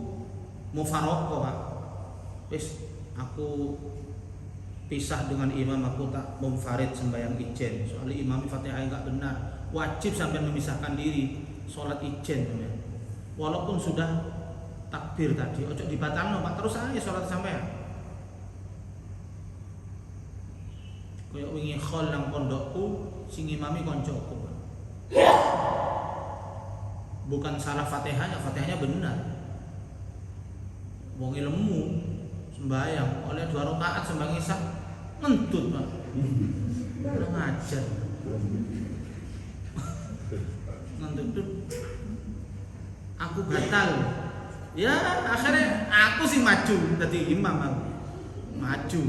mufaraqah, Pak. Wis aku pisah dengan imam, aku tak munfarid sembahyang ijen. Soalnya imam Fatihah enggak benar. Wajib sampai memisahkan diri salat ijen, ya. Walaupun sudah takbir tadi, ojo dibatalno, Pak. Terus aja salat sampean. Kayak wingi khol nang pondokku sing imami koncoku, Pak. Bukan salah Fatihahnya, Fatihahnya benar. Wong ilmu sembahyang oleh 2 rakaat sembahyang isya ngentut, Pak. Kurang ajar. Ngentut. Aku batal. Ya akhirnya aku sih maju dadi imam, aku. Maju.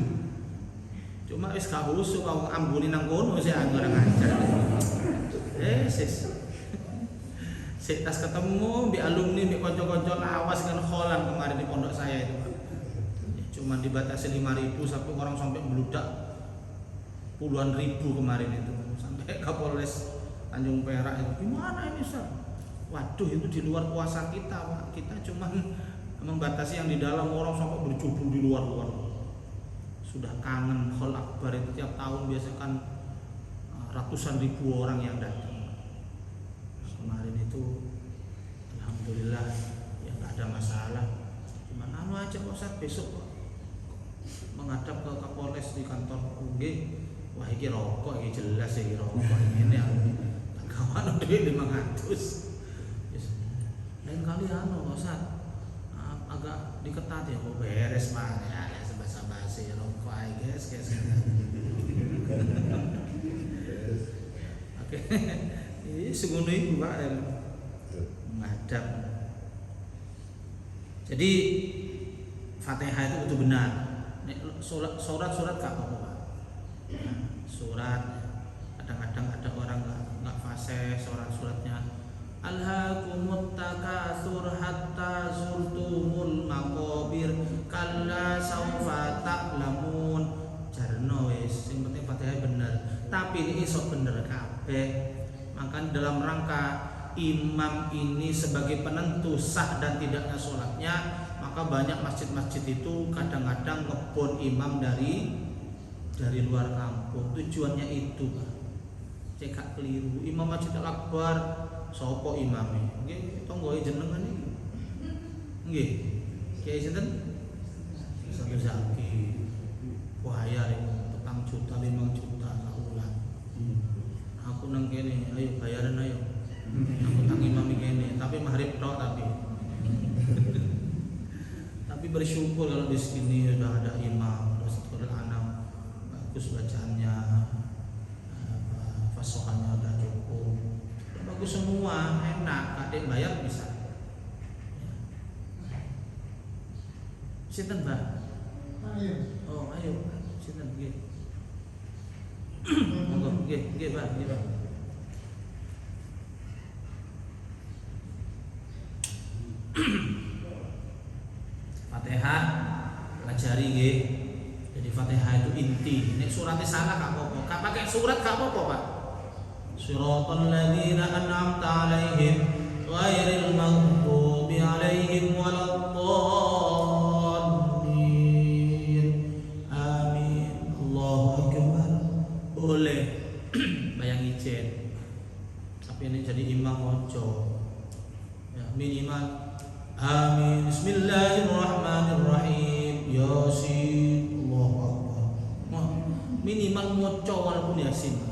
Cuma wis gak usuk aku ambuni nang kono sih kurang ajar. Sis. Sik tas ketemu bi alumni bi kanca-kanca lawas kan kholan kemarin di pondok saya itu, Pak. Cuma dibatasi 5.000 sampai orang sampai meludak puluhan ribu kemarin itu. sampai Kapolres Tanjung Perak itu, gimana ini Ustaz? Waduh, itu di luar kuasa kita Pak. Kita cuma membatasi yang di dalam, orang sampai berjubel di luar-luar. Sudah kangen Hall Akbar itu tiap tahun biasa kan ratusan ribu orang yang datang. Kemarin itu alhamdulillah ya nggak ada masalah. Cuman aja Pak Ustaz, besok menghadap ke Kapolres di kantor UG. Wah ini rokok, ini jelas ya rokok ini kawan duit 500. Lain kali Pak Ustaz agak diketat ya, kok beres Pak ya, basa-basi rokok guys. Oke, ini segunung ibu Pak yang menghadap. Jadi Fatihah itu betul benar. Surat-surat gak apa-apa Pak. Surat kadang-kadang ada orang nggak fasih suratnya. Alhaakumut takatsur hatta zurtumul maqabir kalla saufa ta'lamun. Jarno wis, sing penting Fatihah bener. Tapi ini iso bener kabeh. Maka dalam rangka imam ini sebagai penentu sah dan tidaknya sholatnya, maka banyak masjid-masjid itu kadang-kadang ngebon imam dari luar kampung. Tujuannya itu Pak. Cekak keliru. Imam Masjid Al-Akbar sapa imame? Nggih, tonggoe jenengan iki. Nggih. Kiai sinten? Ustaz Zaki. Bahaya itu 4 juta 5 juta saulan. Aku nang kene, ayo bayaran ayo. Aku tang imam kene, tapi maghrib tok tapi. Tapi bersyukur kalau di sini sudah ada imam, Rasul Anam, bagus bacaannya, fasohannya udah cukup. Bagus semua, enak, kadek bayar bisa. Sinten Mbak? Ayo. Oh, ayo. Sinten nggih. Monggo, nggih, Pak, nggih, Pak. Fatihah pelajari nggih. Jadi Fatihah itu inti. Nek suratnya salah gak apa-apa. Gak pakai surat gak apa-apa, Pak. Siratal ladzina an'amta 'alaihim ghairil maghdubi 'alaihim waladdallin. Amin. Allahu akbar. Boleh. Bayang ijen. Tapi ini jadi imam ojo. Ya, minimal amin. Bismillahirrahmanirrahim. Yasin. Allahu akbar. Minimal moco walaupun Yasin.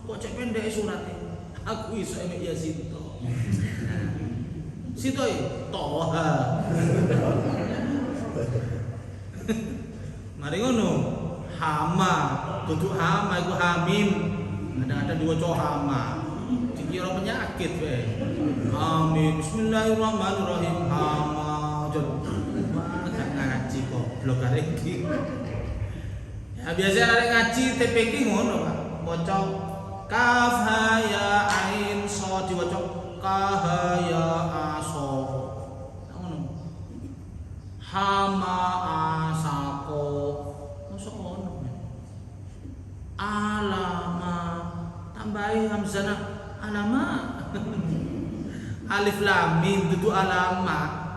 Kok cek pendek suratnya? Aku iso emek Yasin to. Sito Toha. Mari ngono. Hama, duduk hama iku hamim. Ada diwaca hama. Dikira penyakit we. Amin. Bismillahirrahmanirrahim. Hama. Gak ngaji goblok arek iki. Ya biasa arek ngaji TPK ngono, Pak. Maca kaf ha ya ain so diwaca ka ya aso. Ngono. Hama asako. Mosok ngono. Alama tambahi hamzah alama. Alif lam mim dudu alama.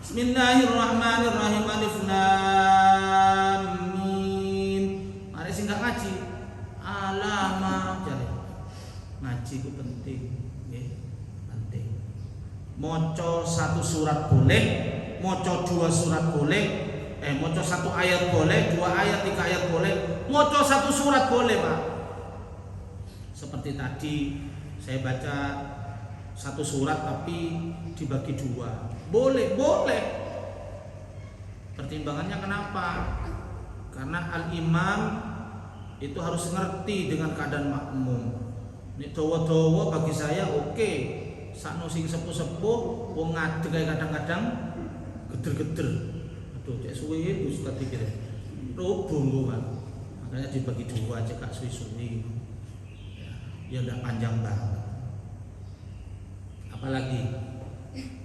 Bismillahirrahmanirrahim. Alif lam mim. Mari sing gak ngaji alama jare. Ngaji ku penting, nggih. Penting. Maca 1 surat boleh, maca 2 surat boleh, maca 1 ayat boleh, 2 ayat, 3 ayat boleh, maca 1 surat boleh, Pak. Seperti tadi saya baca 1 surat tapi dibagi 2. Boleh. Pertimbangannya kenapa? Karena al-imam itu harus ngerti dengan keadaan makmum. Nek dawa-dawa bagi saya oke. Sakno sing sepuh-sepuh wong ngadeg kadang-kadang geder-geder. Aduh, cek suwe wis tadi kira. Robo Pak. Makanya dibagi 2 aja Kak suwi-suwi. Ya udah panjang banget. Apalagi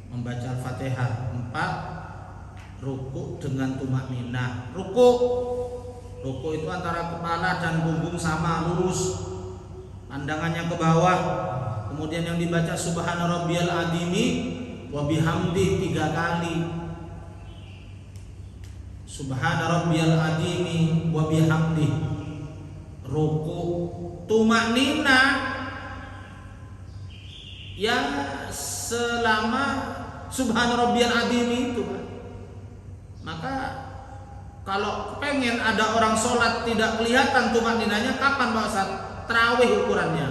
membaca Al-Fatihah 4 ruku dengan tumakninah. Ruku Rukuk itu antara kepala dan punggung sama, lurus, pandangannya ke bawah. Kemudian yang dibaca subhana rabbiyal azimi wa bihamdi 3 kali. Subhana rabbiyal azimi wa bihamdi. Rukuk. Tumaknina yang selama subhana rabbiyal azimi itu. Maka kalau pengen ada orang sholat tidak kelihatan tumakninanya, kapan Pak Ustaz? Tarawih ukurannya.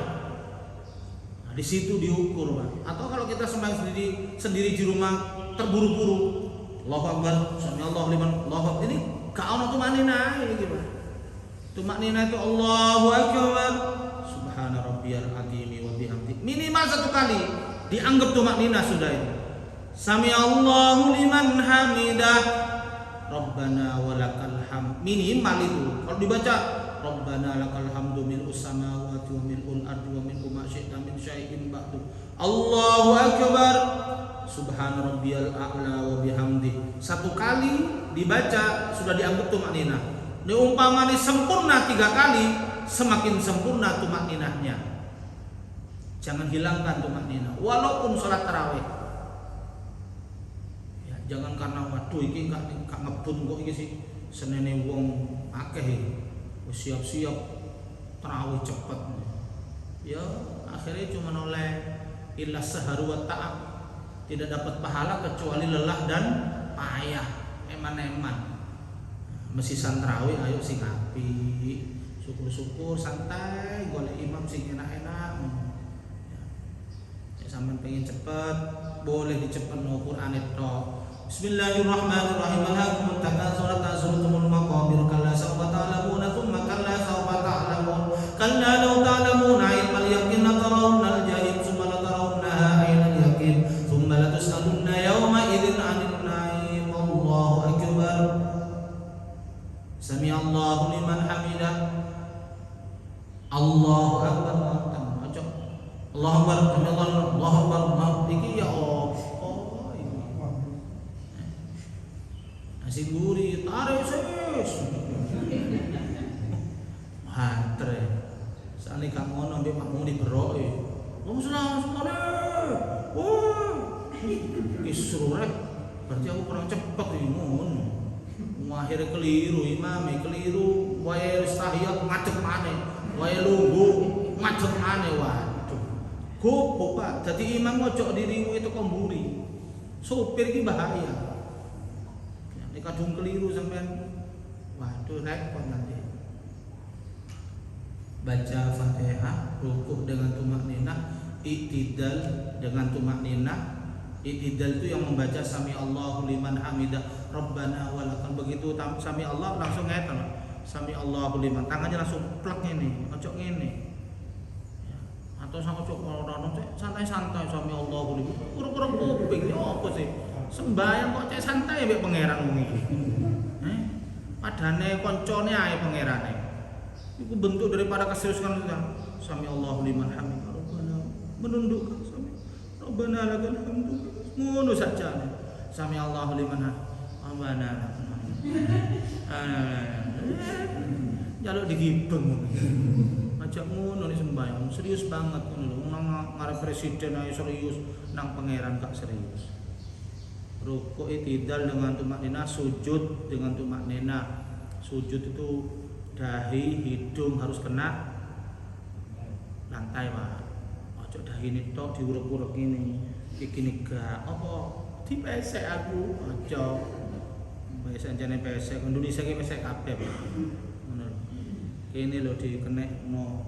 Nah, di situ diukur Pak. Atau kalau kita sembahyang sendiri di rumah terburu-buru, Allahu Akbar, sami Allahu liman, Allahu Akbar, ini gak ono tumaknina iki Pak. Tumaknina itu Allahu Akbar, subhana rabbiyal azim wa bihamdi. Minimal 1 kali dianggap tumaknina sudah itu. Sami Allahu liman hamidah. Rabbana walakal hamd, minimal itu. Kalau dibaca Rabbana lakal hamdu mil'us samawati wa mil'ul ardi wa mil'u ma syi'ta min syai'in ba'du. Allahu akbar. Subhana rabbiyal a'la wa bihamdi. 1 kali dibaca sudah dianggap tumakninah. Ini umpamanya sempurna 3 kali, semakin sempurna tumakninahnya. Jangan hilangkan tumakninah walaupun sholat tarawih. Jangan karena waduh iki gak ngebun kok iki sih senene wong akeh siap-siap tarawih cepet. Ya akhirnya cuma oleh illa sahar wa ta'ab, tidak dapat pahala kecuali lelah dan payah, eman-eman. Mesisan tarawih ayo sing apik, syukur-syukur santai golek imam sing enak-enak. Ya sampean pengen cepet boleh dicepetno Quran itu. Bismillahirrahmanirrahim. Alhaakumut takatsur hatta zurtumul maqabir kalla sawfa ta'lamuna thumma kalla sawfa ta'lamun kalla law ta'lamuna ilmal yaqin latarawunnal jahim thumma latarawunnaha 'ainal yaqin thumma latus'alunna yawma idzin 'anil na'im. Allahu akbar. Sami Allahu liman hamidah. Allahu akbar. Allahu akbar. Allahu akbar. Iki ya Allah. Nasi gurih, tarik sis. Matre. Sane kang ngono mbek makmu diberoke. Wong seneng sekali. Wah. Kisru rek. Berarti aku kurang cepet iki ngono. Akhirnya keliru imame, keliru wae tahiyat ngadeg maneh. Wae lungguh ngadeg maneh. Waduh. Gopo Pak, dadi imam ojo dirimu itu komburi. Sopir iki bahaya. Kadung keliru sampean, waduh repot nanti. Baca Fatihah, rukuk dengan tumakninah, i'tidal dengan tumakninah. I'tidal itu yang membaca sami Allahu liman hamidah, Rabbana walakal. Begitu sami Allah langsung ngeten, sami Allahu liman, tangannya langsung plek ngene, ojo ngene. Atau sama ojo ora santai-santai sami Allahu liman. Pura-pura kuping ya apa sih? Sembahyang kok cek santai mbek pangeran wong iki. Padane koncone ae pangerane. Iku bentuk daripada keseriusan kita. Sami Allahu liman hamidah. Rabbana menundukkan sami. Rabbana lakal hamdu. Ngono saja. Sami Allahu liman hamidah. Rabbana. Jaluk digibeng. Ajak ngono nih sembahyang. Serius banget ngono lho. Nang ngarep presiden ae serius, nang pangeran gak serius. Rukuk i'tidal dengan tumakninah, sujud dengan tumakninah. Sujud itu dahi, hidung harus kena lantai Pak. Ojo dahi ini tok diurek-urek ini. Iki gak apa dipesek aku. Ojo. Pesek jane pesek Indonesia ki pesek kabeh Pak. Ngono lho. Kene lho dikenekno.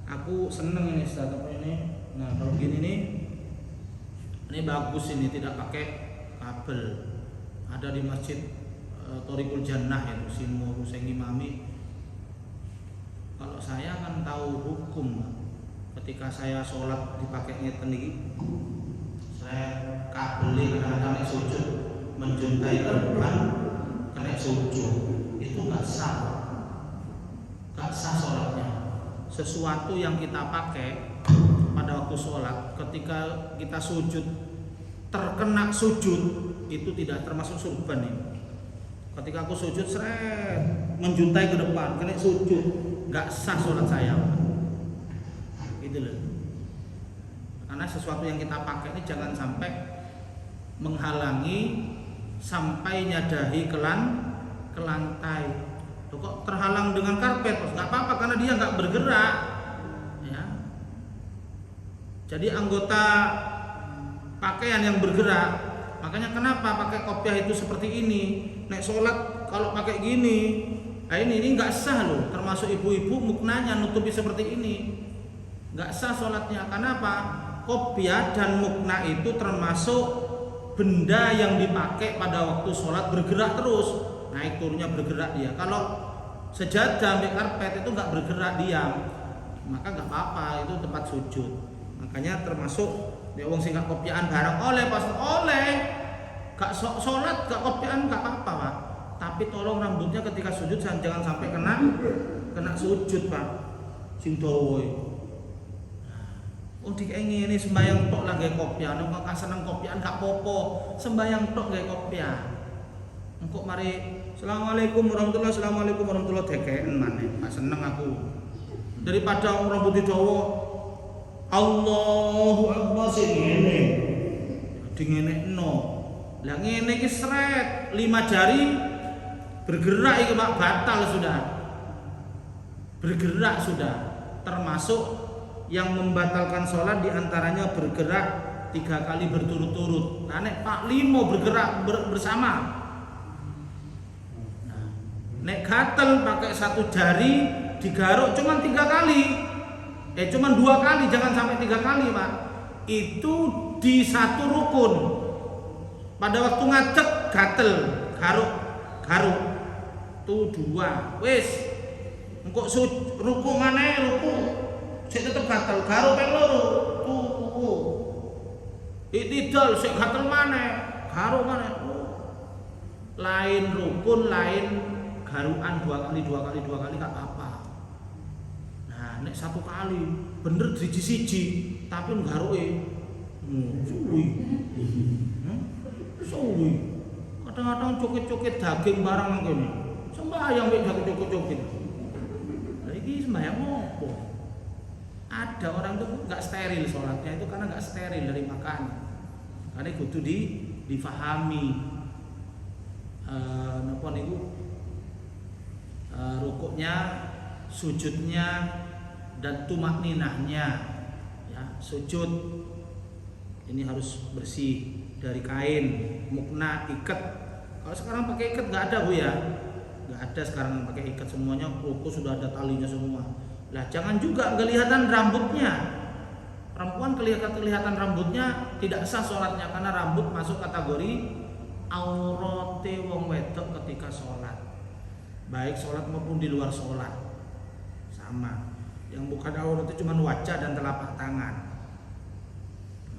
Aku seneng ini Ustaz apa ini. Nah, kalau gini nih ini bagus, ini tidak pakai kabel. Ada di masjid Thoriqul Jannah itu Simo Hussein Imami. Kalau saya kan tahu hukum, ketika saya sholat dipakai ngeten iki, saya kabeli kadang-kadang sujud menjuntai ke depan, kena sujud, itu nggak sah sholatnya. Sesuatu yang kita pakai pada waktu sholat, ketika kita sujud terkena sujud, itu tidak termasuk surban ini. Ketika aku sujud seret menjuntai ke depan, kena sujud, nggak sah sholat saya. Gitu loh. Karena sesuatu yang kita pakai ini jangan sampai menghalangi sampai nyadahi ke lantai. Loh, kok terhalang dengan karpet? Nggak apa-apa karena dia nggak bergerak. Ya. Jadi anggota pakaian yang bergerak. Makanya kenapa pakai kopiah itu seperti ini? Nek sholat kalau pakai gini, nah ini nggak sah loh. Termasuk ibu-ibu muknanya nutupi seperti ini, nggak sah sholatnya. Kenapa? Kopiah dan mukna itu termasuk benda yang dipakai pada waktu sholat bergerak terus, naik turunnya bergerak dia. Kalau sejadah ambil karpet itu nggak bergerak diam, maka nggak apa-apa, itu tempat sujud. Makanya termasuk ya wong sing gak kopian barang oleh gak sholat gak kopian gak apa-apa Pak, tapi tolong rambutnya ketika sujud jangan sampai kena sujud Pak, sing dawa. Oh dikene ini sembayang tok lah gawe kopian, nek gak seneng kopian gak popo, sembayang tok gawe kopian. Engko mari Assalamualaikum warahmatullahi dekeken maneh, gak seneng aku. Daripada rambut dawa Allahu Akbar sing ngene. Dingenekno. Lah ngene iki sret 5 jari bergerak iki Pak, batal sudah. Bergerak sudah. Termasuk yang membatalkan sholat diantaranya bergerak 3 kali berturut-turut. Nah nek Pak Limo bergerak bersama. Nah, nek gatel pakai 1 jari digaruk cuma 3 kali. Cuma 2 kali, jangan sampai 3 kali Pak. Itu di 1 rukun. Pada waktu ngadeg gatel, garuk. Tuh 2. Wis. Engko ruku maneh ruku. Sik tetep gatel, garuk ping loro. Tuh. Itidal sik gatel maneh, garuk maneh. Lain rukun, lain garukan 2 kali gak apa-apa. Nek 1 kali bener driji siji tapi nggaruke suwi. Kadang-kadang cokit-cokit daging barang ngene. Sembayang mek daging cokit-cokit. Lah iki sembayang opo? Ada orang itu enggak steril sholatnya itu karena enggak steril dari makan. Karena kudu difahami. Napa niku? Rukuknya, sujudnya dan tumakninahnya ya, sujud ini harus bersih dari kain, mukna, ikat. Kalau sekarang pakai ikat nggak ada Bu ya, nggak ada sekarang pakai ikat, semuanya ruku sudah ada talinya semua. Lah jangan juga kelihatan rambutnya. Perempuan kelihatan rambutnya tidak sah sholatnya karena rambut masuk kategori aurate wong wedok ketika sholat, baik sholat maupun di luar sholat sama. Yang bukan aurat itu cuma wajah dan telapak tangan.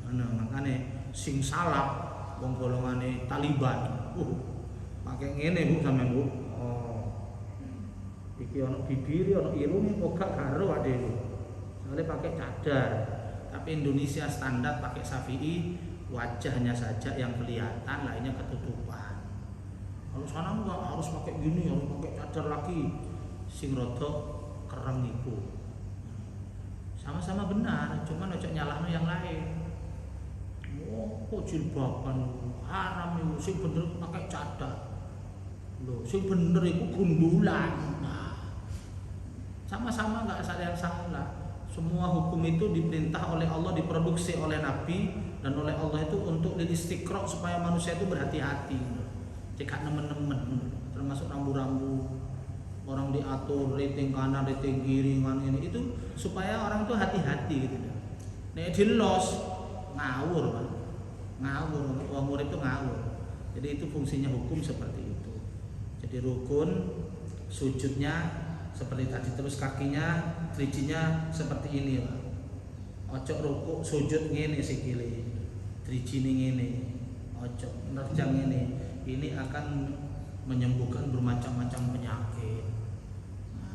Nah, makanya sing salap wong golongane Taliban. Pakai ngene Bu sampean Bu. Oh. Iki ono bibir, ono irung kok gak karo ade. Soale pakai cadar. Tapi Indonesia standar pakai Syafi'i, wajahnya saja yang kelihatan, lainnya ketutupan. Kalau sana enggak harus pakai gini, harus pakai cadar lagi. Sing rada kereng iku. Sama-sama benar, cuma ojo nyalahno yang lain. Oh, kok jilbaban haram itu, sing bener pakai cadar. Loh, sing bener itu gundulan. Nah, sama-sama enggak ada yang salah. Semua hukum itu diperintah oleh Allah, diproduksi oleh Nabi dan oleh Allah itu untuk istiqra supaya manusia itu berhati-hati. Cekak nemen-nemen, termasuk rambu-rambu. Orang diatur rating kanan, rating kiri, ini itu supaya orang tuh hati-hati gitu. Nek dilos ngawur, Pak. Ngawur, orang murid itu ngawur. Jadi itu fungsinya hukum seperti itu. Jadi rukun, sujudnya seperti tadi, terus kakinya, drijinya seperti ini, Pak. Ojo rukuk, sujud ngene sikile. Drijine ngene. Ojo nerjang ngene. Ini akan menyembuhkan bermacam-macam penyakit.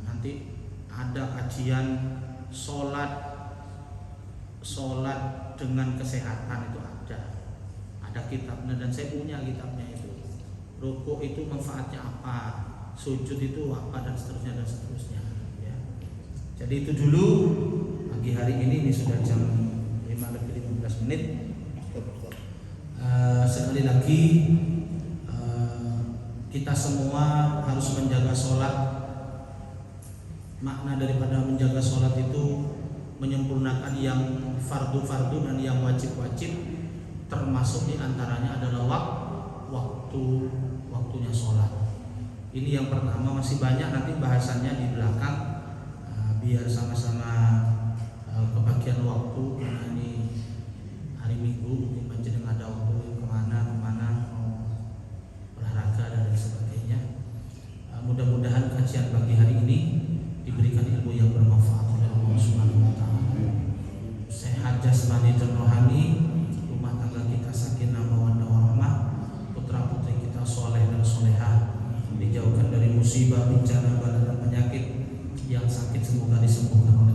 Nanti ada kajian sholat dengan kesehatan itu ada kitabnya dan saya punya kitabnya itu. rukuk itu manfaatnya apa, sujud itu apa, dan seterusnya ya. Jadi itu dulu pagi hari ini sudah jam 5:15. Sekali lagi kita semua harus menjaga sholat. Makna daripada menjaga sholat itu menyempurnakan yang fardu-fardu dan yang wajib-wajib, termasuk diantaranya adalah waktunya sholat. Ini yang pertama, masih banyak nanti bahasannya di belakang, biar sama-sama kebagian waktu, karena ini hari Minggu, mungkin panjenengan ada waktu kemana mau olahraga dan sebagainya. Mudah-mudahan kajian pagi hari ini diberikan ilmu yang bermanfaat oleh Allah Subhanahu wa taala. Sehat jasmani dan rohani, rumah tangga kita sakinah mawaddah warahmah, putra-putri kita soleh dan solehah, dijauhkan dari musibah, bencana, bala dan penyakit, yang sakit semoga disembuhkan oleh